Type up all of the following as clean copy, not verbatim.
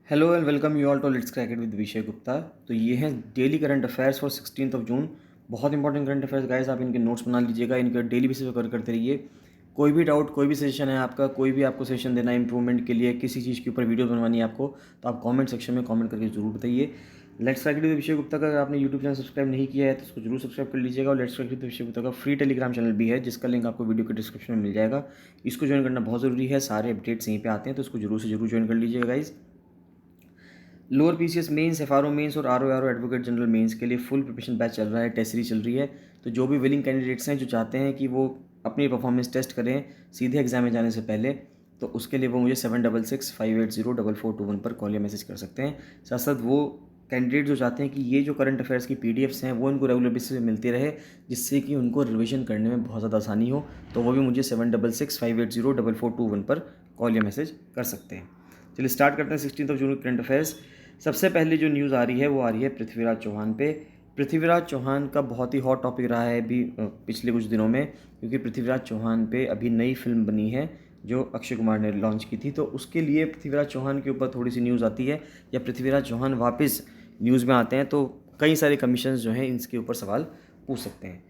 Hello and welcome you all to let's crack it with Vishay Gupta. तो ये हैं daily current affairs for 16 June. बहुत important current affairs guys, आप इनके notes बना लीजिएगा, इनके डेली बेसिस पर करते रहिए। कोई भी डाउट, कोई भी सजेशन है आपका, कोई भी आपको सजेशन देना है इंप्रूवमेंट के लिए, किसी चीज़ के ऊपर वीडियो बनवानी है आपको, तो आप कमेंट सेक्शन में कमेंट करके जरूर बताइए। Let's crack it with Vishay Gupta का अगर आपने यूट्यूब चैनल सब्सक्राइब नहीं किया है तो उसको जरूर सब्सक्राइब कर लीजिएगा। और let's crack it with Vishay Gupta का फ्री टेलीग्राम चैनल भी है, जिसका लिंक आपको वीडियो के डिस्क्रिप्शन में मिल जाएगा। इसको ज्वाइन करना बहुत ज़रूरी है, सारे अपडेट्स यहीं पे आते हैं, तो इसको जरूर से जरूर ज्वाइन कर लीजिएगा guys. Lower PCS mains, FRO mains और आरओ एडवोकेट जनरल मेंस के लिए फुल प्रिपरेशन बैच चल रहा है, टेस्ट सीरीज चल रही है। तो जो भी विलिंग कैंडिडेट्स हैं, जो चाहते हैं कि वो अपनी परफॉर्मेंस टेस्ट करें सीधे एग्जाम में जाने से पहले, तो उसके लिए वो मुझे 7665804421 पर कॉल या मैसेज कर सकते हैं। साथ साथ वो कैंडिडेट जो चाहते हैं कि ये जो करंट अफेयर्स की पीडीएफ्स हैं वो इनको रेगुलर बेसिस पे मिलती रहे, जिससे कि उनको रिवीजन करने में बहुत ज़्यादा आसानी हो, तो वो भी मुझे 7665804421 पर कॉल या मैसेज कर सकते हैं। चलिए स्टार्ट करते हैं 16 जून करंट अफेयर्स। सबसे पहले जो न्यूज़ आ रही है वो आ रही है पृथ्वीराज चौहान पे। पृथ्वीराज चौहान का बहुत ही हॉट टॉपिक रहा है अभी पिछले कुछ दिनों में, क्योंकि पृथ्वीराज चौहान पे अभी नई फिल्म बनी है जो अक्षय कुमार ने लॉन्च की थी। तो उसके लिए पृथ्वीराज चौहान के ऊपर थोड़ी सी न्यूज़ आती है, या पृथ्वीराज चौहान वापस न्यूज़ में आते हैं, तो कई सारे कमीशंस जो हैं इसके ऊपर सवाल पूछ सकते हैं।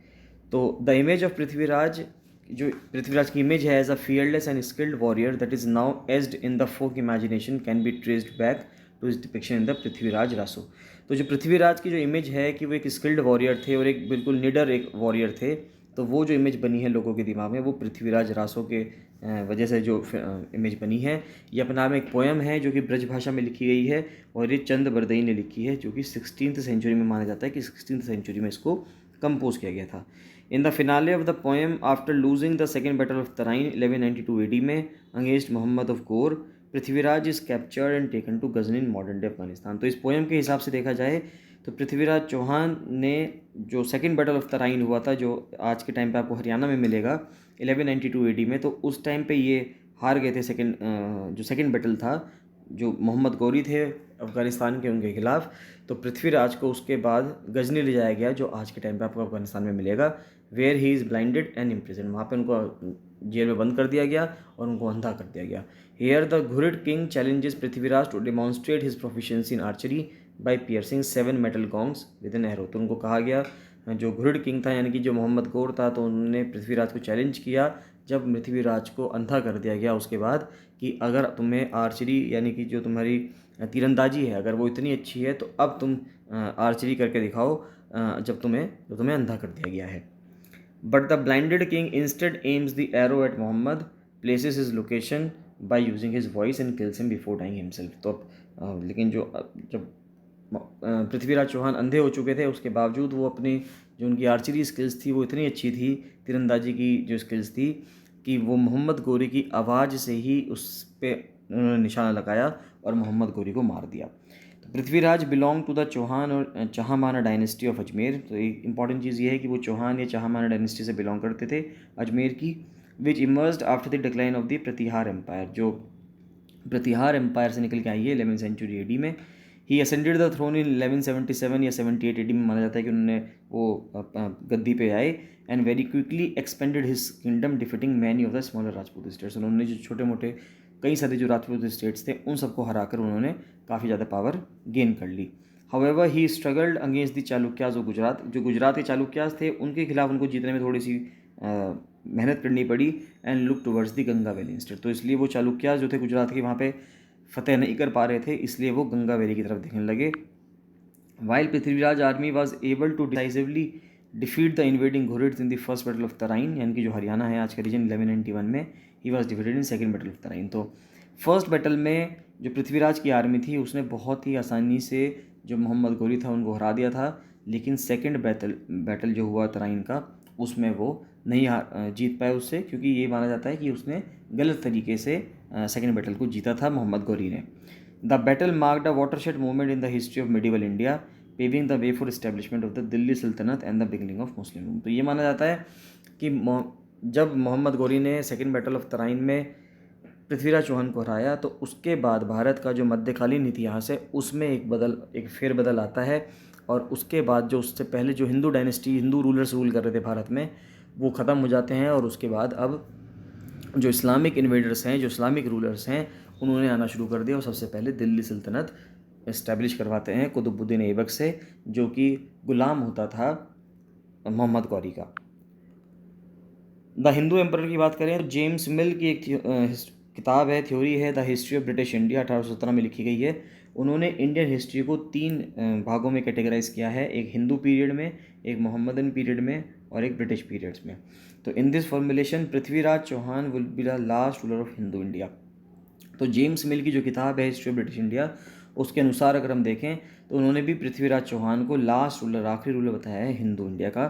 तो द इमेज ऑफ पृथ्वीराज, जो पृथ्वीराज की इमेज है as a fearless and skilled warrior that is now aged in the folk imagination can be traced back to is depiction in the Prithviraj Raso. तो जो पृथ्वीराज की जो इमेज है कि वो एक स्किल्ड वॉरियर थे और एक बिल्कुल निडर एक वॉरियर थे, तो वो जो इमेज बनी है लोगों के दिमाग में वो पृथ्वीराज रासो के वजह से जो इमेज बनी है। ये अपने नाम एक पोएम है जो कि ब्रज भाषा में लिखी गई है, और ये चंद बरदई ने लिखी है, जो कि 16th सेंचुरी में माना जाता है कि 16th सेंचुरी में इसको कंपोज किया गया था। In the finale of the poem, after losing the second battle of Tarain 1192 AD में against Muhammad of Ghor, Prithviraj is captured and taken to Ghazni in modern day Afghanistan. तो इस पोएम के हिसाब से देखा जाए तो पृथ्वीराज चौहान ने जो सेकंड बैटल ऑफ तराइन हुआ था, जो आज के टाइम पे आपको हरियाणा में मिलेगा 1192 AD में, तो उस टाइम पे ये हार गए थे। जो सेकंड बैटल था, जो मोहम्मद गौरी थे अफ़गानिस्तान के, उनके खिलाफ, तो पृथ्वीराज को उसके बाद गजनी ले जाया गया, जो आज के टाइम पे आपको अफगानिस्तान में मिलेगा, where he is blinded and imprison. वहाँ पे उनको जेल में बंद कर दिया गया और उनको अंधा कर दिया गया। Here the Ghurid king challenges Prithviraj to demonstrate his proficiency in archery by piercing 7 metal gongs with an arrow. तो उनको कहा गया, जो घुरिड किंग था यानी कि जो मोहम्मद गौर था, तो उन्होंने पृथ्वीराज को चैलेंज किया जब पृथ्वीराज को अंधा कर दिया गया उसके बाद, कि अगर तुम्हें आर्चरी यानी कि जो तुम्हारी तीरंदाजी है अगर वो इतनी अच्छी है, तो अब तुम आर्चरी करके दिखाओ, जो तुम्हें अंधा कर दिया गया है। But the blinded king instead aims the arrow at Mohammad, places his location by using his voice and kills him before dying himself. तो लेकिन जब पृथ्वीराज चौहान अंधे हो चुके थे, उसके बावजूद वो अपनी जो उनकी आर्चरी स्किल्स थी वो इतनी अच्छी थी, तीरंदाजी की जो स्किल्स थी, कि वो मोहम्मद गोरी की आवाज़ से ही उस पर उन्होंने निशाना लगाया और मोहम्मद गोरी को मार दिया। तो Prithviraj belong to the Chauhan और चाहमाना डायनेस्टी ऑफ अजमेर। तो एक इंपॉर्टेंट चीज़ ये है कि वो चौहान या चाहमाना डायनेस्टी से बिलोंग करते थे, अजमेर की, which emerged after the decline of the Pratihara empire. जो प्रतिहार एम्पायर से निकल के आई है 11th सेंचुरी एडी में। ही असेंडेड द थ्रोन इन 1177 या 78 एडी में, माना जाता है कि उन्होंने वो गद्दी पे आए, and very quickly expanded his kingdom defeating many of the smaller Rajput states. उन्होंने जो छोटे मोटे कई सारे जो राजपूत स्टेट्स थे उन सबको हराकर उन्होंने काफ़ी ज़्यादा पावर गेन कर ली। However he struggled against the Chalukyas of Gujarat. जो गुजरात के चालुक्याज थे उनके खिलाफ उनको जीतने में थोड़ी सी मेहनत करनी पड़ी, and look towards the Ganga valley instead. तो इसलिए वो चालुक्याज जो थे गुजरात के, वहाँ पे फतेह नहीं कर पा रहे थे, इसलिए वो गंगा वैली की तरफ देखने लगे। While Prithviraj army was able to decisively defeat the invading Ghurids in the first battle of Tarain, यानी कि जो हरियाणा है आज का रीजन, 1191 में, he was defeated in second battle of Tarain. तो फर्स्ट बैटल में जो पृथ्वीराज की आर्मी थी उसने बहुत ही आसानी से जो मोहम्मद गोरी था उनको हरा दिया था, लेकिन सेकेंड बैटल जो हुआ तराइन का, उसमें वो नहीं जीत पाए उससे, क्योंकि ये माना जाता है कि उसने गलत तरीके से सेकेंड बैटल को जीता था मोहम्मद गोरी ने। The battle marked a watershed movement in the history of medieval India, paving the way for establishment of the Delhi Sultanate and the beginning of Muslim rule. तो ये माना जाता है कि जब मोहम्मद गोरी ने सेकेंड बैटल ऑफ तराइन में पृथ्वीराज चौहान को हराया, तो उसके बाद भारत का जो मध्यकालीन इतिहास है उसमें एक फेरबदल आता है, और उसके बाद जो उससे पहले जो Hindu dynasty, Hindu rulers rule कर रहे थे भारत में, वो ख़त्म हो जाते हैं, और उसके बाद अब जो इस्लामिक इन्वेडर्स हैं, जो इस्लामिक रूलर्स हैं, उन्होंने आना शुरू कर दिया और सबसे पहले दिल्ली सल्तनत इस्टेब्लिश करवाते हैं कुतुबुद्दीन ऐबक से, जो कि गुलाम होता था मोहम्मद गौरी का। द हिंदू एम्परर की बात करें तो जेम्स मिल की एक किताब है, थ्योरी है, the history of British India, 1817 में लिखी गई है। उन्होंने इंडियन हिस्ट्री को 3 भागों में कैटेगराइज किया है, एक हिंदू पीरियड में, एक मोहम्मदन पीरियड में और एक ब्रिटिश पीरियड्स में। तो in this formulation Prithviraj Chauhan will be the last ruler of Hindu India. तो जेम्स मिल की जो किताब है हिस्ट्री ऑफ ब्रिटिश इंडिया, उसके अनुसार अगर हम देखें तो उन्होंने भी पृथ्वीराज चौहान को लास्ट रूलर, आखिरी रूलर बताया है हिंदू इंडिया का।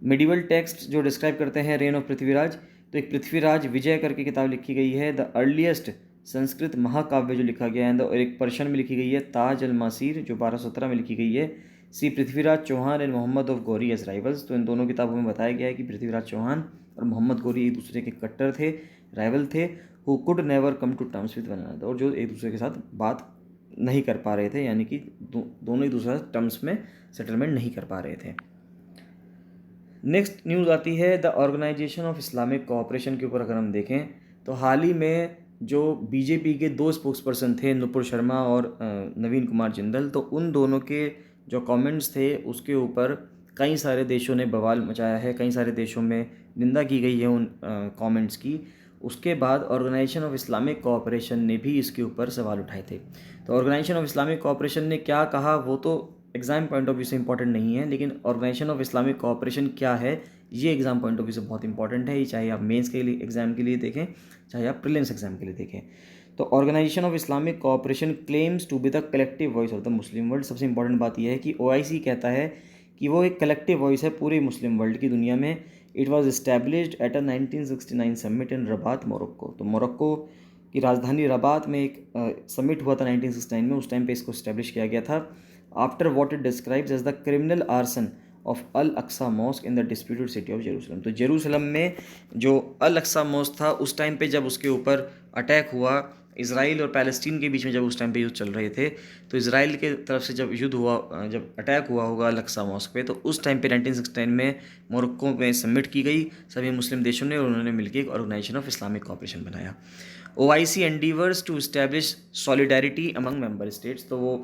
मिडिवल टेक्स्ट जो डिस्क्राइब करते हैं रेन ऑफ पृथ्वीराज, तो एक पृथ्वीराज विजय करके किताब लिखी गई है, द अर्लीस्ट संस्कृत महाकाव्य जो लिखा गया है, और एक पर्शियन में लिखी गई है ताज अल मासीर जो 1217 में लिखी गई है। See Prithviraj Chauhan and Mohammad of Ghori as rivals, तो इन दोनों किताबों में बताया गया है कि पृथ्वीराज चौहान और मोहम्मद गौरी एक दूसरे के कट्टर थे, राइवल थे, who could never come to terms with one another, और जो एक दूसरे के साथ बात नहीं कर पा रहे थे, यानी कि दोनों एक दूसरे टर्म्स में सेटलमेंट नहीं कर पा रहे थे। नेक्स्ट न्यूज़ आती है the Organisation of Islamic Cooperation के ऊपर। अगर हम देखें तो हाल ही में जो बीजेपी के 2 स्पोक्स पर्सन थे, नुपुर शर्मा और नवीन कुमार जिंदल, तो उन दोनों के जो कमेंट्स थे उसके ऊपर कई सारे देशों ने बवाल मचाया है, कई सारे देशों में निंदा की गई है उन कमेंट्स की। उसके बाद ऑर्गेनाइजेशन ऑफ इस्लामिक कोऑपरेशन ने भी इसके ऊपर सवाल उठाए थे। तो ऑर्गेनाइजेशन ऑफ इस्लामिक कोऑपरेशन ने क्या कहा वो तो एग्ज़ाम पॉइंट ऑफ व्यू से इंपॉर्टेंट नहीं है, लेकिन ऑर्गेनाइजेशन ऑफ इस्लामिक कोऑपरेशन क्या है ये एग्ज़ाम पॉइंट ऑफ व्यू से बहुत इंपॉर्टेंट है, चाहे आप मेंस के लिए एग्ज़ाम के लिए देखें, चाहे आप प्रीलिम्स एग्जाम के लिए देखें। तो Organisation of Islamic Cooperation claims to be the collective voice of the Muslim world. सबसे इंपॉर्टेंट बात यह है कि OIC कहता है कि वो एक कलेक्टिव वॉइस है पूरे मुस्लिम वर्ल्ड की दुनिया में। It was established at a 1969 summit in Rabat, Morocco. तो मोरक्को की राजधानी रबात में एक समिट हुआ था 1969 में, उस टाइम पे इसको इस्टेब्लिश किया गया था। After what it describes as the criminal arson of Al Aqsa mosque in the disputed city of Jerusalem. तो जेरूसलम में जो अल अक्सा मॉस्क था उस टाइम पे जब उसके ऊपर अटैक हुआ, इसराइल और पैलेस्टीन के बीच में जब उस टाइम पे युद्ध चल रहे थे, तो इसराइल के तरफ से जब युद्ध हुआ, जब अटैक हुआ होगा अल अक्सा मॉस्क पे, तो उस टाइम पे 1969 में मोरक्को में सबमिट की गई सभी मुस्लिम देशों ने, और उन्होंने मिलकर एक ऑर्गेनाइजेशन ऑफ इस्लामिक कोऑपरेशन बनाया। OIC endeavours to establish solidarity among member states. तो वो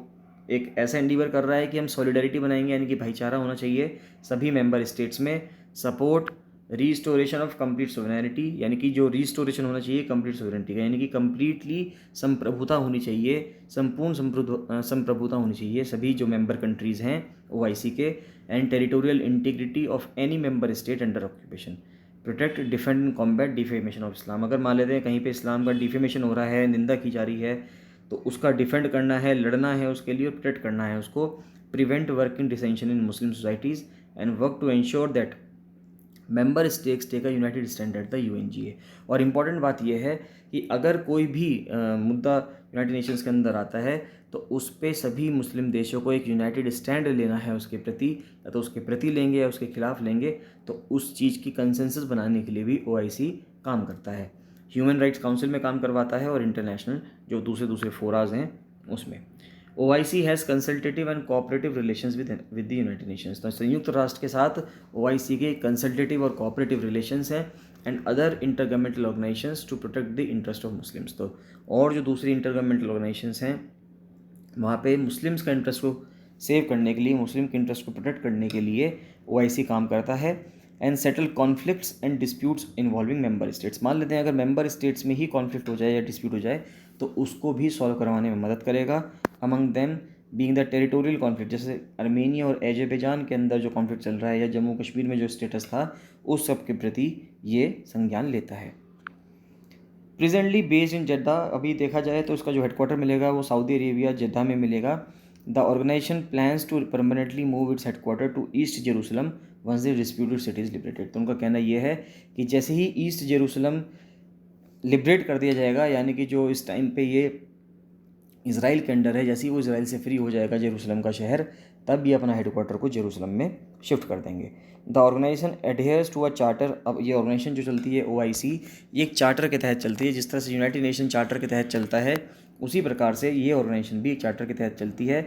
एक ऐसा एंडीवर कर रहा है कि हम सॉलिडारिटी बनाएंगे, यानी कि भाईचारा होना चाहिए सभी मेंबर स्टेट्स में। Support restoration of complete sovereignty, यानी कि जो रीस्टोरेशन होना चाहिए कंप्लीट सोवरेनिटी का, यानी कि कंप्लीटली संप्रभुता होनी चाहिए, संपूर्ण संप्रभुता होनी चाहिए सभी जो मेंबर कंट्रीज़ हैं OIC के। And territorial integrity of any member state under occupation. Protect, defend and combat defamation of Islam. अगर मान लेते हैं कहीं पे इस्लाम का डिफेमेशन हो रहा है, निंदा की जा रही है, तो उसका डिफेंड करना है, लड़ना है उसके लिए और प्रोटेक्ट करना है उसको। Prevent working dissension in Muslim societies and work to ensure that member states take a united stand at the UNGA। और इम्पॉर्टेंट बात यह है कि अगर कोई भी मुद्दा यूनाइटेड नेशंस के अंदर आता है तो उस पर सभी मुस्लिम देशों को एक यूनाइटेड स्टैंड लेना है उसके प्रति, या तो उसके प्रति लेंगे या उसके खिलाफ लेंगे। तो उस चीज़ की कंसेंसस बनाने के लिए भी OIC काम करता है, ह्यूमन राइट्स काउंसिल में काम करवाता है और इंटरनेशनल जो दूसरे फोराज हैं उसमें। OIC has consultative and cooperative relations with the United Nations. तो संयुक्त राष्ट्र के साथ OIC के कंसल्टेटिव और कोऑपरेटिव रिलेशंस हैं and other intergovernmental organisations to protect the interest of Muslims. तो और जो दूसरी इंटरगवर्नमेंटल ऑर्गेनाइजेशंस हैं वहाँ पे मुस्लिम्स का इंटरेस्ट को सेव करने के लिए, मुस्लिम के इंटरेस्ट को प्रोटेक्ट करने के लिए OIC काम करता है। And settle conflicts and disputes involving member states. मान लेते हैं अगर मेंबर स्टेट्स में ही कॉन्फ्लिक्ट हो जाए या डिस्प्यूट हो जाए तो उसको भी सॉल्व करवाने में मदद करेगा। Among them being the territorial conflict, जैसे अर्मेनिया और अजरबैजान के अंदर जो कॉन्फ्लिक्ट चल रहा है या जम्मू कश्मीर में जो स्टेटस था, उस सब के प्रति ये संज्ञान लेता है। प्रेजेंटली बेस्ड इन जद्दा, अभी देखा जाए तो इसका जो हेडक्वार्टर मिलेगा वो सऊदी अरेबिया जद्दा में मिलेगा। The organisation plans to permanently move its headquarter to East Jerusalem once the disputed city's liberated. तो उनका कहना यह है कि जैसे ही ईस्ट जेरूसलम लिबरेट कर दिया जाएगा, यानी कि जो इस टाइम पे ये इसराइल के अंडर है, जैसे ही वो इसराइल से फ्री हो जाएगा जेरूसलम का शहर, तब ये अपना हेडक्वार्टर को जेरूसलम में शिफ्ट कर देंगे। The organisation adheres to a charter. अब ये ऑर्गेनाइजेशन जो चलती है OIC, ये एक चार्टर के तहत चलती है। जिस तरह से यूनाइटेड नेशन चार्टर के तहत चलता है उसी प्रकार से ये ऑर्गेनाइजेशन भी एक चार्टर के तहत चलती है।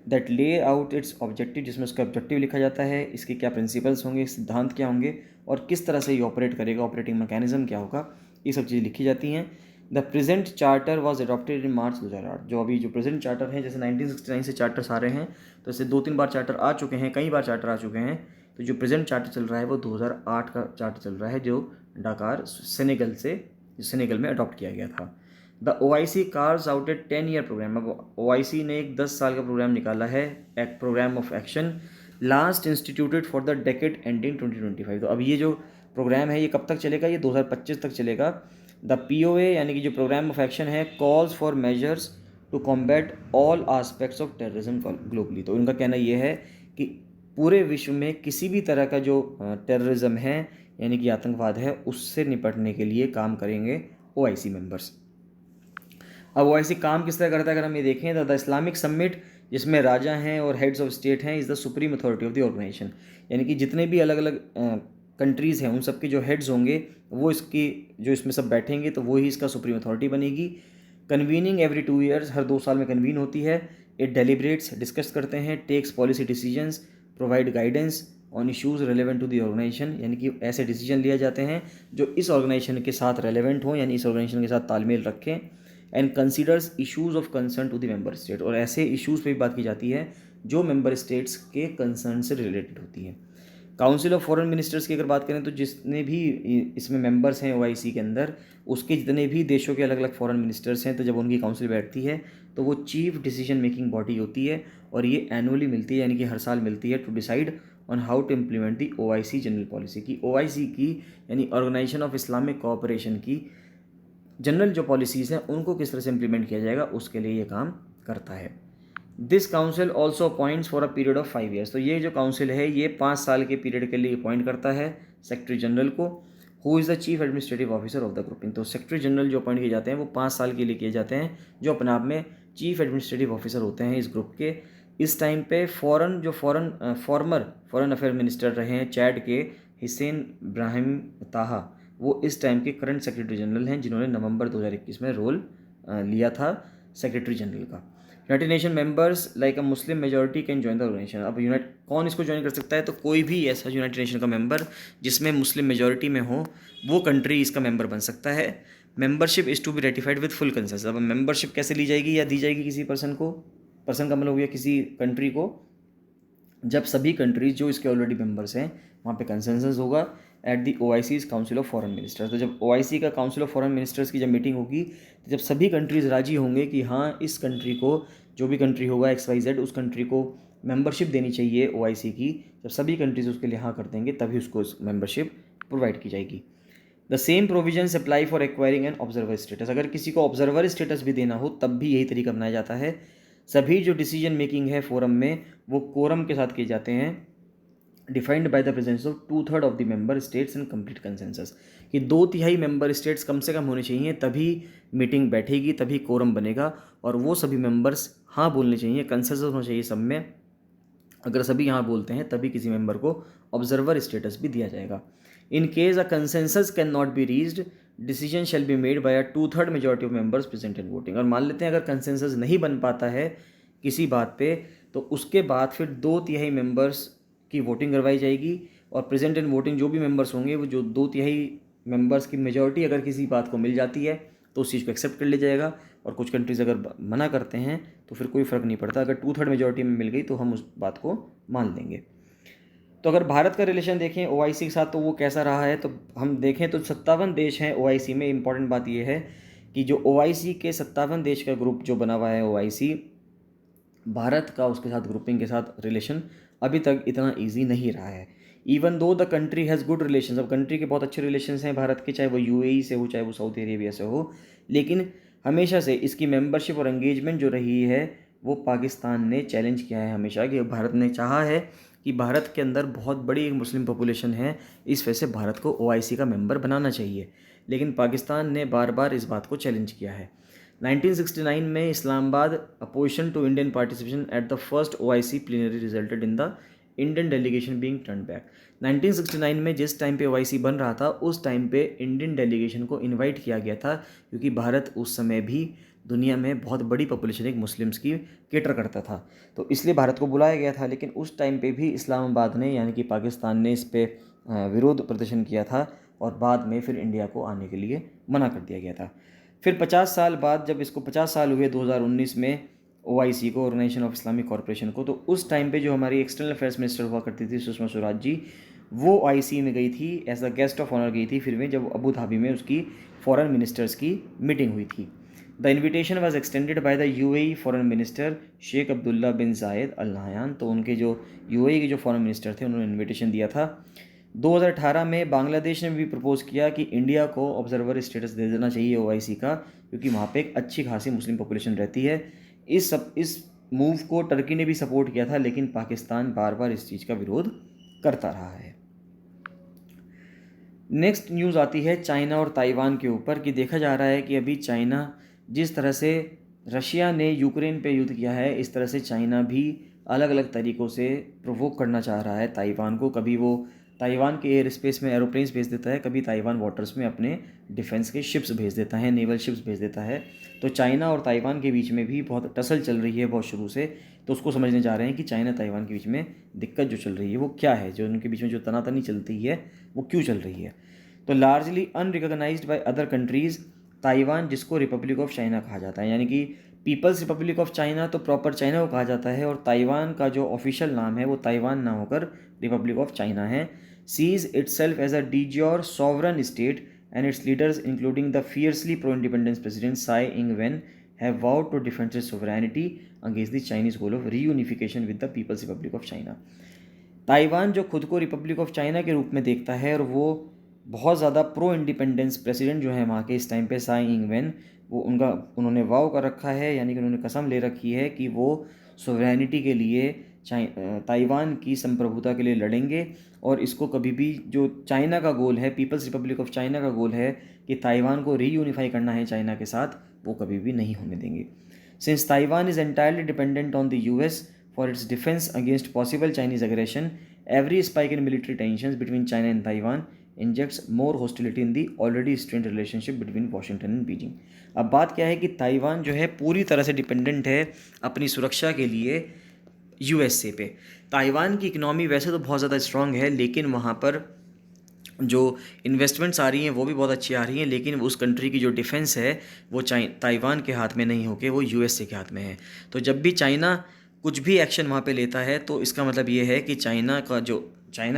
दैट ले आउट इट्स ऑब्जेक्टिव, जिसमें उसका ऑब्जेक्टिव लिखा जाता है, इसके क्या प्रिंसिपल्स होंगे, सिद्धांत क्या होंगे और किस तरह से ये ऑपरेट करेगा, ऑपरेटिंग मैकेनिज्म क्या होगा, ये सब चीज़ें लिखी जाती हैं। The present charter was adopted in March 2008। जो अभी जो प्रेजेंट चार्टर हैं, जैसे 1969 से चार्टर्स आ रहे हैं, तो ऐसे 2-3 बार चार्टर आ चुके हैं, कई बार चार्टर आ चुके हैं। तो जो प्रेजेंट चार्टर चल रहा है वो 2008 का चार्टर चल रहा है, जो डाकार सेनेगल में अडॉप्ट किया गया था। The OIC carves out a 10-year programme. अब OIC ने एक 10 साल का प्रोग्राम निकाला है, एक programme of action last instituted for the decade ending 2025। तो अब ये जो प्रोग्राम है ये कब तक चलेगा? ये 2025 तक चलेगा। द POA यानी कि जो प्रोग्राम ऑफ एक्शन है, calls for measures to combat all aspects of terrorism globally. तो उनका कहना ये है कि पूरे विश्व में किसी भी तरह का जो टेररिज्म है यानी कि आतंकवाद है, उससे निपटने के लिए काम करेंगे OIC मेंबर्स। अब OIC काम किस तरह करता है? अगर हम ये देखें तो द इस्लामिक समिट, जिसमें राजा हैं और हेड्स ऑफ स्टेट हैं, is the supreme authority of the organisation. यानी कि जितने भी अलग अलग कंट्रीज़ हैं उन सब के जो हेड्स होंगे वो इसकी जो इसमें सब बैठेंगे तो वो ही इसका सुप्रीम अथॉरिटी बनेगी। कन्वीनिंग एवरी 2 years, हर 2 साल में कन्वीन होती है। इट डेलिब्रेट्स, डिस्कस करते हैं, takes policy decisions, provide guidance on issues relevant to the organisation. यानी कि ऐसे डिसीजन लिए जाते हैं जो इस ऑर्गेनाइजेशन के साथ रेलेवेंट हों, यानी इस ऑर्गेनाइजेशन के साथ तालमेल रखें। And considers issues of concern to the member state, और ऐसे इश्यूज़ पे भी बात की जाती है जो मेंबर स्टेट्स के कंसर्न से रिलेटेड होती है। काउंसिल ऑफ फॉरेन मिनिस्टर्स की अगर बात करें तो जितने भी इसमें मेंबर्स हैं OIC के अंदर, उसके जितने भी देशों के अलग अलग फॉरेन मिनिस्टर्स हैं, तो जब उनकी काउंसिल बैठती है तो वो चीफ डिसीजन मेकिंग बॉडी होती है, और ये एनुअली मिलती है, यानी कि हर साल मिलती है, to decide on how to implement the OIC general policy की। OIC की यानी ऑर्गेनाइजेशन ऑफ इस्लामिक कोऑपरेशन की जनरल जो पॉलिसीज़ हैं उनको किस तरह से इम्प्लीमेंट किया जाएगा, उसके लिए ये काम करता है। This council also appoints for a period of 5 years। तो ये जो काउंसिल है ये 5 साल के पीरियड के लिए अपॉइंट करता है सेक्रेटरी जनरल को। Who is the chief administrative officer of the grouping. तो सेक्रेटरी जनरल जो अपॉइंट किए जाते हैं वो 5 साल के लिए किए जाते हैं, जो अपने आप में चीफ एडमिनिस्ट्रेटिव ऑफिसर होते हैं इस ग्रुप के। इस टाइम पे फॉर्मर फॉरेन अफेयर मिनिस्टर रहे हैं चैड के, हिसैन इब्राहिम ताहा, वो इस टाइम के करंट सेक्रेटरी जनरल हैं, जिन्होंने नवंबर 2021 में रोल लिया था सेक्रेटरी जनरल का। United Nation members like a Muslim majority can join the organisation. अब कौन इसको ज्वाइन कर सकता है? तो कोई भी ऐसा यूनाइटेड नेशन का मेंबर जिसमें मुस्लिम मेजॉरिटी में हो, वो कंट्री इसका मेंबर बन सकता है। Membership is to be ratified with full consensus. अब मेंबरशिप कैसे ली जाएगी या दी जाएगी किसी पर्सन को? पर्सन का मतलब हो गया किसी कंट्री को, जब सभी कंट्रीज जो इसके ऑलरेडी मेंबर्स हैं वहाँ पे कंसेंसस होगा at the OIC's council of foreign ministers. तो जब OIC का काउंसिल ऑफ फॉरेन मिनिस्टर्स की जब मीटिंग होगी, तो जब सभी कंट्रीज़ राजी होंगे कि हाँ इस कंट्री को, जो भी कंट्री होगा XYZ, उस कंट्री को मेंबरशिप देनी चाहिए OIC की, जब सभी कंट्रीज उसके लिए हाँ कर देंगे तभी उसको मेंबरशिप प्रोवाइड की जाएगी। The same provisions apply for acquiring an observer status. अगर किसी को ऑब्जर्वर स्टेटस भी देना हो तब भी यही तरीका अपनाया जाता है। सभी जो डिसीजन मेकिंग है फोरम में वो कोरम के साथ किए जाते हैं, defined by the presence of 2/3 of the member states and complete consensus. कि 2/3 मेंबर स्टेट्स कम से कम होने चाहिए, तभी मीटिंग बैठेगी, तभी कोरम बनेगा, और वो सभी मेंबर्स हाँ बोलने चाहिए, कंसेंसस होना चाहिए सब में। अगर सभी यहाँ बोलते हैं तभी किसी मेंबर को ऑब्जर्वर स्टेटस भी दिया जाएगा। In case a consensus can not be reached, decision shall be made by a 2/3 majority of members present in voting. और मान लेते हैं अगर कंसेंसस नहीं बन पाता है किसी बात पे, तो उसके बाद फिर 2/3 मेंबर्स की वोटिंग करवाई जाएगी, और प्रेजेंट इन वोटिंग जो भी मेंबर्स होंगे, वो जो 2/3 मेंबर्स की मेजॉरिटी अगर किसी बात को मिल जाती है तो उस चीज़ को एक्सेप्ट कर लिया जाएगा। और कुछ कंट्रीज़ अगर मना करते हैं तो फिर कोई फ़र्क नहीं पड़ता, अगर 2/3 मेजॉरिटी में मिल गई तो हम उस बात को मान लेंगे। तो अगर भारत का रिलेशन देखें OIC के साथ तो वो कैसा रहा है, तो हम देखें तो 57 देश हैं OIC में। इंपॉर्टेंट बात यह है कि जो OIC के 57 देश का ग्रुप जो बना हुआ है OIC, भारत का उसके साथ ग्रुपिंग के साथ रिलेशन अभी तक इतना ईजी नहीं रहा है। Even though the country has good relation, अब कंट्री के बहुत अच्छे रिलेशंस हैं भारत के, चाहे वो UAE से हो, चाहे वो सऊदी अरेबिया से हो, लेकिन हमेशा से इसकी मेंबरशिप और एंगेजमेंट जो रही है वो पाकिस्तान ने चैलेंज किया है हमेशा। कि भारत ने चाहा है कि भारत के अंदर बहुत बड़ी एक मुस्लिम पॉपुलेशन है, इस वजह से भारत को OIC का मेंबर बनाना चाहिए, लेकिन पाकिस्तान ने बार बार इस बात को चैलेंज किया है। 1969 में Islamabad opposition to Indian participation at the first OIC plenary resulted in the Indian delegation being turn back. 1969 में जिस टाइम पे OIC बन रहा था उस टाइम पे इंडियन डेलीगेशन को इनवाइट किया गया था, क्योंकि भारत उस समय भी दुनिया में बहुत बड़ी पॉपुलेशन एक मुस्लिम्स की केटर करता था, तो इसलिए भारत को बुलाया गया था। लेकिन उस टाइम पे भी इस्लामाबाद ने यानी कि पाकिस्तान ने इस पे विरोध प्रदर्शन किया था, और बाद में फिर इंडिया को आने के लिए मना कर दिया गया था। फिर 50 साल बाद जब इसको 50 साल हुए 2019 में OIC को, ऑर्गेनाइजेशन ऑफ इस्लामिक कॉरपोरेशन को, तो उस टाइम पे जो हमारी एक्सटर्नल अफेयर्स मिनिस्टर हुआ करती थी सुषमा स्वराज जी, वो OIC में गई थी, as a guest of honour गई थी फिर में, जब अबू धाबी में उसकी फॉरेन मिनिस्टर्स की मीटिंग हुई थी। The invitation was extended by the UAE foreign minister Sheikh Abdullah bin Zayed Al Nahyan. तो उनके जो UAE के जो फॉरेन मिनिस्टर थे उन्होंने इन्विटेशन दिया था। 2018 में बांग्लादेश ने भी प्रपोज किया कि इंडिया को ऑब्जर्वर स्टेटस दे देना चाहिए OIC का, क्योंकि वहाँ पे एक अच्छी खासी मुस्लिम पॉपुलेशन रहती है। इस मूव को टर्की ने भी सपोर्ट किया था, लेकिन पाकिस्तान बार बार इस चीज़ का विरोध करता रहा है। नेक्स्ट न्यूज़ आती है चाइना और ताइवान के ऊपर, कि देखा जा रहा है कि अभी चाइना, जिस तरह से रशिया ने यूक्रेन पे युद्ध किया है, इस तरह से चाइना भी अलग अलग तरीक़ों से प्रोवोक करना चाह रहा है ताइवान को। कभी वो ताइवान के एयर स्पेस में एरोप्लेन्स भेज देता है, कभी ताइवान वाटर्स में अपने डिफेंस के शिप्स भेज देता है, नेवल शिप्स भेज देता है। तो चाइना और ताइवान के बीच में भी बहुत टसल चल रही है बहुत शुरू से। तो उसको समझने जा रहे हैं कि चाइना ताइवान के बीच में दिक्कत जो चल रही है वो क्या है, जो उनके बीच में जो तनातनी चलती है वो क्यों चल रही है। तो largely unrecognised by other countries, Taiwan जिसको रिपब्लिक ऑफ चाइना कहा जाता है, यानी कि पीपल्स रिपब्लिक ऑफ चाइना तो प्रॉपर चाइना को कहा जाता है, और ताइवान का जो ऑफिशियल नाम है वो ताइवान ना होकर रिपब्लिक ऑफ चाइना है। Sees itself as a de jure sovereign state and its leaders including the fiercely pro independence president Tsai Ing Wen have vowed to defend its sovereignty against the Chinese goal of reunification with the People's Republic of China. Taiwan जो खुद को Republic of China के रूप में देखता है, और वो बहुत ज़्यादा प्रो इंडिपेंडेंस प्रेसिडेंट जो है वहाँ के इस टाइम पे साई इंग वेन, वो उन्होंने वाव कर रखा है, यानी कि उन्होंने कसम ले रखी है कि वो सोवरेनिटी के लिए, ताइवान की संप्रभुता के लिए लड़ेंगे। और इसको कभी भी, जो चाइना का गोल है, पीपल्स रिपब्लिक ऑफ चाइना का गोल है कि ताइवान को रीयूनिफाई करना है चाइना के साथ, वो कभी भी नहीं होने देंगे। Since Taiwan is entirely dependent on the US for its defense against possible Chinese aggression, every spike in military tensions between China and Taiwan injects more hostility in the already strained relationship between Washington and Beijing। अब बात क्या है कि Taiwan जो है पूरी तरह से डिपेंडेंट है अपनी सुरक्षा के लिए USA पे। ताइवान की इकनॉमी वैसे तो बहुत ज़्यादा स्ट्रांग है, लेकिन वहाँ पर जो इन्वेस्टमेंट्स आ रही हैं वो भी बहुत अच्छी आ रही हैं, लेकिन उस कंट्री की जो डिफेंस है वो ताइवान के हाथ में नहीं होके वो USA के हाथ में है। तो जब भी चाइना कुछ भी एक्शन वहाँ पे लेता है, तो इसका मतलब ये है कि चाइना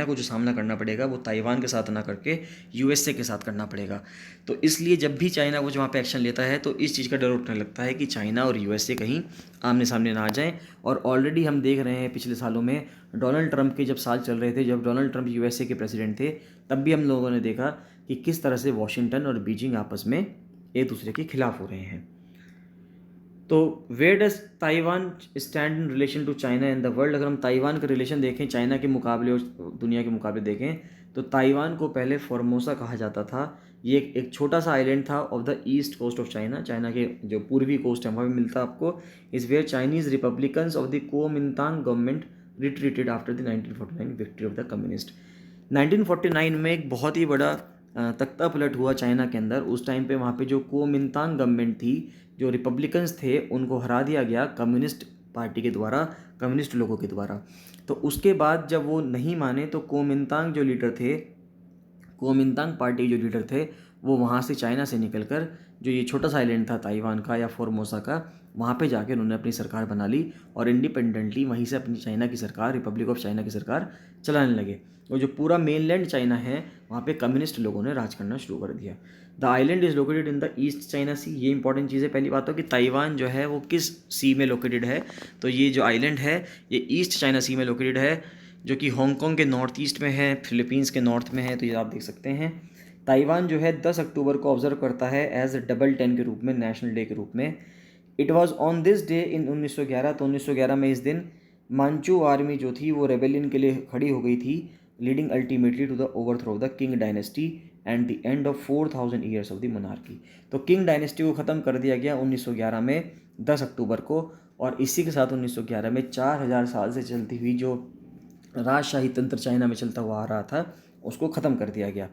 को जो सामना करना पड़ेगा वो ताइवान के साथ ना करके USA के साथ करना पड़ेगा। तो इसलिए जब भी चाइना वो जो वहाँ पे एक्शन लेता है, तो इस चीज़ का डर उठने लगता है कि चाइना और USA कहीं आमने सामने ना आ जाएं। और ऑलरेडी हम देख रहे हैं पिछले सालों में, डोनाल्ड ट्रंप के जब साल चल रहे थे, जब डोनाल्ड ट्रंप USA के प्रेसिडेंट थे, तब भी हम लोगों ने देखा कि किस तरह से वॉशिंगटन और बीजिंग आपस में एक दूसरे के खिलाफ हो रहे हैं। तो where does Taiwan stand in relation to China and the world. अगर हम ताइवान का रिलेशन देखें चाइना के मुकाबले और दुनिया के मुकाबले देखें, तो ताइवान को पहले फॉर्मोसा कहा जाता था। ये एक छोटा सा आइलैंड था off the east coast of China, China के जो पूर्वी कोस्ट है वहाँ भी मिलता आपको। Is where Chinese republicans of the Kuomintang government retreated after the 1949 victory of the communist. 1949 में एक बहुत ही बड़ा तख्ता पलट हुआ चाइना के अंदर। उस टाइम पे वहाँ पे जो कुओमिंतांग गवर्नमेंट थी, जो रिपब्लिकन्स थे, उनको हरा दिया गया कम्युनिस्ट पार्टी के द्वारा, कम्युनिस्ट लोगों के द्वारा। तो उसके बाद जब वो नहीं माने, तो कुओमिंतांग जो लीडर थे, कुओमिंतांग पार्टी जो लीडर थे, वो वहाँ से चाइना से निकलकर जो ये छोटा सा आइलैंड था ताइवान का या फॉर्मोसा का, वहाँ पे जाके उन्होंने अपनी सरकार बना ली और इंडिपेंडेंटली वहीं से अपनी चाइना की सरकार, रिपब्लिक ऑफ चाइना की सरकार चलाने लगे। और जो पूरा मेनलैंड चाइना है वहाँ पे कम्युनिस्ट लोगों ने राज करना शुरू कर दिया। The island is located in the East China Sea. ये इंपॉर्टेंट चीज़ है। पहली बात तो कि ताइवान जो है वो किस सी में लोकेटेड है, तो ये जो आइलैंड है ये ईस्ट चाइना सी में लोकेटेड है, जो कि हांगकांग के नॉर्थ ईस्ट में है, फिलीपींस के नॉर्थ में है। तो ये आप देख सकते हैं। ताइवान जो है 10 अक्टूबर को ऑब्जर्व करता है एज डबल 10 के रूप में, नेशनल डे के रूप में। It was on this day in 1911। तो 1911 में इस दिन मांचू आर्मी जो थी वो रेबेलियन के लिए खड़ी हो गई थी, leading ultimately to the overthrow of the Qing dynasty and the end of 4000 years of the monarchy. तो किंग डायनेस्टी को ख़त्म कर दिया गया 1911 में 10 अक्टूबर को, और इसी के साथ 1911 में 4000 साल से चलती हुई जो राजशाही तंत्र चाइना में चलता हुआ आ रहा था उसको ख़त्म कर दिया गया।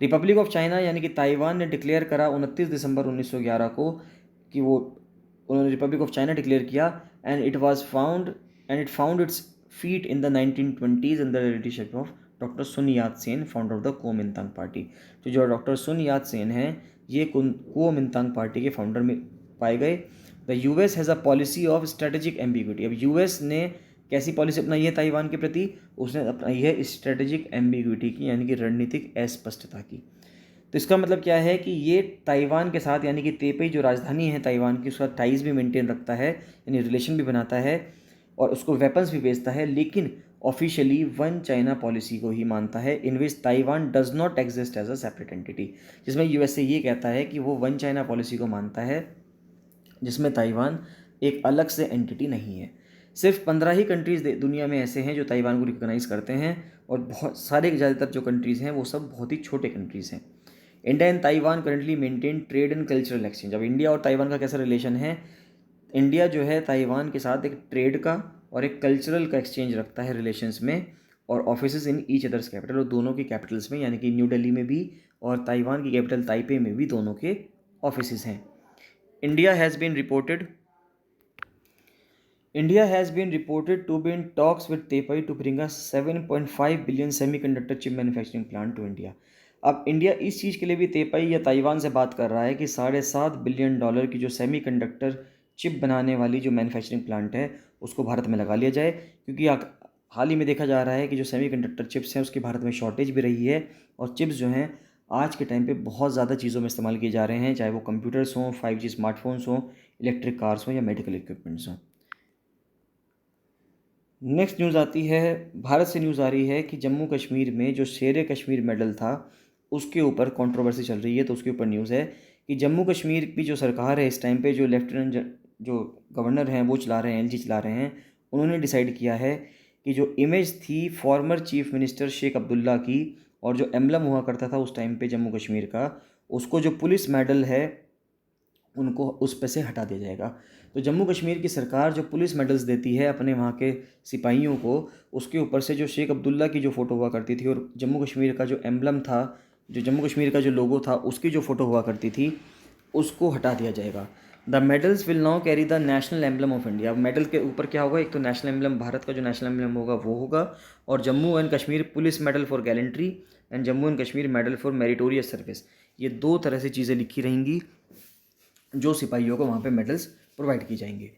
रिपब्लिक ऑफ चाइना यानी कि ताइवान ने डिक्लेयर करा 29 दिसंबर 1911 को कि वो उन्होंने रिपब्लिक ऑफ चाइना डिक्लेयर किया। And it found its feet in the 1920s in the leadership of doctor Sun Yat Sen, founder of the Kuomintang party. तो जो डॉक्टर सुन यात सेन हैं, ये कुओमिंतांग पार्टी के फाउंडर में पाए गए। The US has a policy of strategic ambiguity. अब US ने कैसी पॉलिसी अपनाई है ताइवान के प्रति? उसने अपनाई है स्ट्रेटेजिक एम्बिग्विटी की, यानी कि रणनीतिक अस्पष्टता की। तो इसका मतलब क्या है कि ये ताइवान के साथ, यानी कि तेपई जो राजधानी है ताइवान की, उसका टाइज भी मेंटेन रखता है, यानी रिलेशन भी बनाता है और उसको वेपन्स भी बेचता है, लेकिन ऑफिशियली वन चाइना पॉलिसी को ही मानता है, in which Taiwan does not exist as a separate entity. जिसमें यूएसए ये कहता है कि वो वन चाइना पॉलिसी को मानता है, जिसमें ताइवान एक अलग से एंटिटी नहीं है। सिर्फ 15 ही कंट्रीज़ दुनिया में ऐसे हैं जो ताइवान को रिकॉग्नाइज़ करते हैं, और बहुत सारे ज़्यादातर जो कंट्रीज़ हैं वो सब बहुत ही छोटे कंट्रीज़ हैं। India and Taiwan currently maintain trade and cultural exchange. अब इंडिया और ताइवान का कैसा रिलेशन है? इंडिया जो है ताइवान के साथ एक ट्रेड का और एक कल्चरल का एक्सचेंज रखता है रिलेशंस में, और offices in each others capital, और दोनों की कैपिटल्स में, यानी कि न्यू दिल्ली में भी और ताइवान की कैपिटल ताइपे में भी दोनों के ऑफिसेज हैं। India has been reported India has been reported to be in talks with Tepai to bring a 7.5 billion semiconductor chip manufacturing plant to India। अब इंडिया इस चीज़ के लिए भी तेपाई या ताइवान से बात कर रहा है कि $7.5 बिलियन की जो सेमीकंडक्टर चिप बनाने वाली जो मैन्युफैक्चरिंग प्लांट है उसको भारत में लगा लिया जाए, क्योंकि हाल ही में देखा जा रहा है कि जो सेमीकंडक्टर चिप्स हैं उसकी भारत में शॉर्टेज भी रही है, और चिप्स जो हैं आज के टाइम पे बहुत ज़्यादा चीज़ों में इस्तेमाल किए जा रहे हैं, चाहे वो कंप्यूटर्स हों, 5G स्मार्टफोन्स हों, इलेक्ट्रिक कार्स हों या मेडिकल इक्विपमेंट्स हों। नेक्स्ट न्यूज़ आती है, भारत से न्यूज़ आ रही है कि जम्मू कश्मीर में जो शेर कश्मीर मेडल था उसके ऊपर कंट्रोवर्सी चल रही है। तो उसके ऊपर न्यूज़ है कि जम्मू कश्मीर की जो सरकार है इस टाइम पे, जो जो गवर्नर हैं वो चला रहे हैं, एलजी चला रहे हैं, उन्होंने डिसाइड किया है कि जो इमेज थी former chief minister Sheikh Abdullah की, और जो एम्बलम हुआ करता था उस टाइम पे जम्मू कश्मीर का, उसको जो पुलिस मेडल है उनको उस पे से हटा दिया जाएगा। तो जम्मू कश्मीर की सरकार जो पुलिस मेडल्स देती है अपने वहाँ के सिपाहियों को, उसके ऊपर से जो शेख अब्दुल्ला की जो फ़ोटो हुआ करती थी और जम्मू कश्मीर का जो एम्बलम था, जो जम्मू कश्मीर का जो लोगो था, उसकी जो फ़ोटो हुआ करती थी, उसको हटा दिया जाएगा। The medals will now carry the national emblem of India. अब मेडल के ऊपर क्या होगा? एक तो नेशनल एम्बलम, भारत का जो नेशनल एम्बलम होगा वो होगा, और Jammu and Kashmir police medal for gallantry and Jammu and Kashmir medal for meritorious service. ये दो तरह से चीज़ें लिखी रहेंगी जो सिपाहियों को वहाँ पे मेडल्स प्रोवाइड की जाएंगे।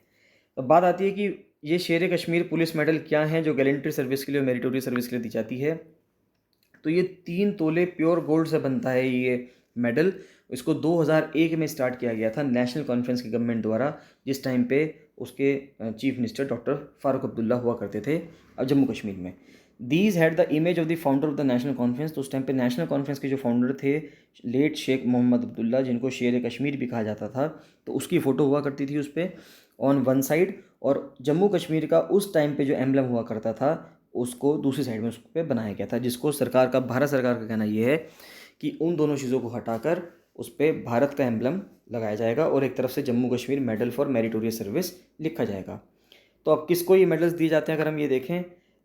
अब बात आती है कि ये शेर कश्मीर पुलिस मेडल क्या हैं जो गैलेंट्री सर्विस के लिए और मेरिटोरियस सर्विस के लिए दी जाती है। तो ये 3 तोले प्योर गोल्ड से बनता है ये मेडल। इसको 2001 में स्टार्ट किया गया था नेशनल कॉन्फ्रेंस की गवर्नमेंट द्वारा, जिस टाइम पे उसके chief minister doctor Farooq Abdullah हुआ करते थे जम्मू कश्मीर में। These had the image of the founder of the national conference. तो उस टाइम पे नेशनल कॉन्फ्रेंस के जो फाउंडर थे लेट शेख मोहम्मद अब्दुल्ला, जिनको शेर कश्मीर भी कहा जाता था, तो उसकी फ़ोटो हुआ करती थी उस पर ऑन वन साइड, और जम्मू कश्मीर का उस टाइम पे जो एम्बलम हुआ करता था उसको दूसरी साइड में उस पर बनाया गया था, जिसको भारत सरकार का कहना ये है कि उन दोनों चीज़ों को हटाकर उस पर भारत का एम्बलम लगाया जाएगा और एक तरफ से Jammu Kashmir medal for meritorious service लिखा जाएगा। तो अब किसको ये मेडल्स दिए जाते हैं अगर हम ये देखें,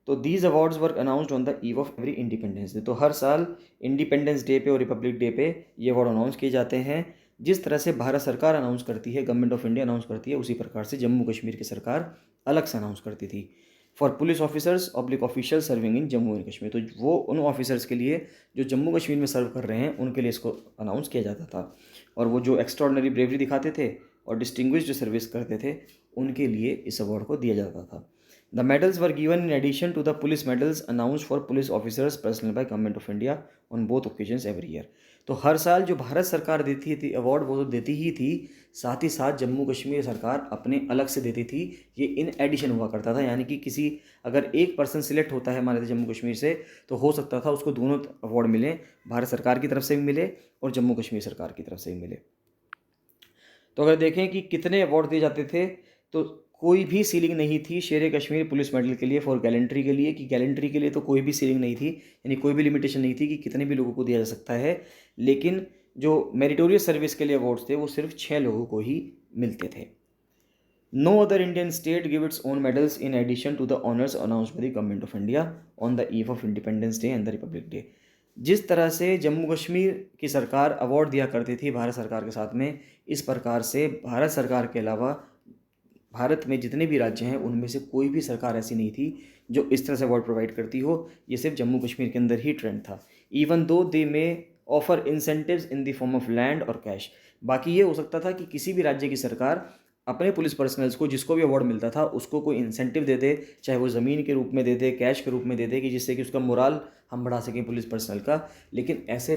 तो these awards were announced on the eve of every independence day. तो हर साल इंडिपेंडेंस डे पे और रिपब्लिक डे पे ये अवार्ड अनाउंस किए जाते हैं। जिस तरह से भारत सरकार अनाउंस करती है, गवर्नमेंट ऑफ इंडिया अनाउंस करती है, उसी प्रकार से जम्मू कश्मीर की सरकार अलग से अनाउंस करती थी। For police officers oblique official serving in Jammu and Kashmir, तो वो उन ऑफिसर्स के लिए जो जम्मू कश्मीर में सर्व कर रहे हैं उनके लिए इसको अनाउंस किया जाता था, और वो जो एक्स्ट्राऑर्डिनरी ब्रेवरी दिखाते थे और डिस्टिंग्विश्ड सर्विस करते थे उनके लिए इस अवार्ड को दिया जाता था। The medals were given in addition to the police medals announced for police officers personnel by government of India on both occasions every year. तो हर साल जो भारत सरकार देती थी अवार्ड वो तो देती ही थी, साथ ही साथ जम्मू कश्मीर सरकार अपने अलग से देती थी। ये इन एडिशन हुआ करता था, यानी कि किसी अगर एक पर्सन सिलेक्ट होता है हमारे जम्मू कश्मीर से, तो हो सकता था उसको दोनों अवार्ड मिले, भारत सरकार की तरफ से भी मिले और जम्मू कश्मीर सरकार की तरफ से भी मिले। तो अगर देखें कि कितने अवार्ड दिए जाते थे, तो कोई भी सीलिंग नहीं थी शेर कश्मीर पुलिस मेडल के लिए फॉर गैलेंट्री के लिए, कि गैलेंट्री के लिए तो कोई भी सीलिंग नहीं थी, यानी कोई भी लिमिटेशन नहीं थी कि कितने भी लोगों को दिया जा सकता है। लेकिन जो मेरिटोरियस सर्विस के लिए अवार्ड्स थे वो सिर्फ 6 लोगों को ही मिलते थे। No other Indian state give its own medals in addition to the honours announced by the government of India on the eve of Independence Day and the Republic Day. जिस तरह से जम्मू कश्मीर की सरकार अवार्ड दिया करती थी भारत सरकार के साथ में, इस प्रकार से भारत सरकार के अलावा भारत में जितने भी राज्य हैं उनमें से कोई भी सरकार ऐसी नहीं थी जो इस तरह से अवार्ड प्रोवाइड करती हो। ये सिर्फ जम्मू कश्मीर के अंदर ही ट्रेंड था। इवन दो दे में offer incentives in the form of land और कैश। बाकी ये हो सकता था कि किसी भी राज्य की सरकार अपने पुलिस पर्सनल्स को, जिसको भी अवार्ड मिलता था, उसको कोई इंसेंटिव दे दे, चाहे वो ज़मीन के रूप में दे दे, कैश के रूप में दे दे, कि जिससे कि उसका मोराल हम बढ़ा सकें पुलिस पर्सनल का। लेकिन ऐसे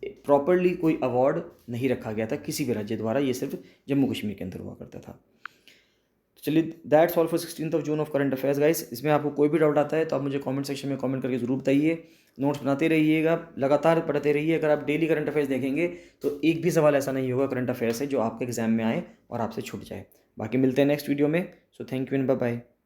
प्रॉपरली कोई अवार्ड नहीं रखा गया था किसी भी राज्य द्वारा, ये सिर्फ जम्मू कश्मीर के अंदर हुआ करता था। तो चलिए, that's all for 16 June of current affairs guys. इसमें आपको कोई भी डाउट आता है तो आप मुझे कमेंट सेक्शन में कमेंट करके ज़रूर बताइए। नोट्स बनाते रहिएगा, लगातार पढ़ते रहिए। अगर आप डेली करंट अफेयर्स देखेंगे तो एक भी सवाल ऐसा नहीं होगा करंट अफेयर से जो आपके एग्जाम में आए और आपसे छूट जाए। बाकी मिलते हैं नेक्स्ट वीडियो में। So thank you and bye bye.